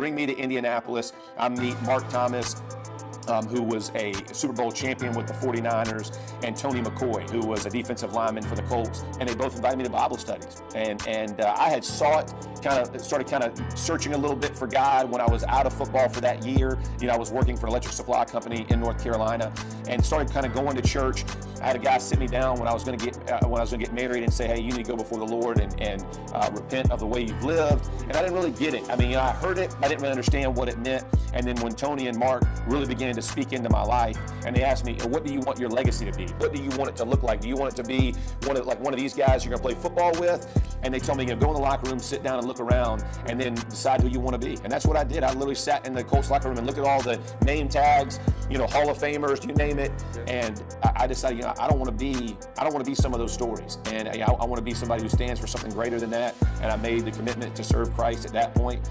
bring me to Indianapolis. I meet Mark Thomas, who was a Super Bowl champion with the 49ers, and Tony McCoy, who was a defensive lineman for the Colts, and they both invited me to Bible studies. And I had started searching a little bit for God when I was out of football for that year. You know, I was working for an electric supply company in North Carolina, and started kind of going to church. I had a guy sit me down when I was going to get married and say, hey, you need to go before the Lord and repent of the way you've lived. And I didn't really get it. I mean, I heard it, I didn't really understand what it meant. And then when Tony and Mark really began to speak into my life, and they asked me, what do you want your legacy to be? What do you want it to look like? Do you want it to be one of these guys you're going to play football with? And they told me, go in the locker room, sit down and look around, and then decide who you want to be. And that's what I did. I literally sat in the Colts locker room and looked at all the name tags, Hall of Famers, you name it. And I decided, I don't want to be some of those stories. And I want to be somebody who stands for something greater than that. And I made the commitment to serve Christ at that point.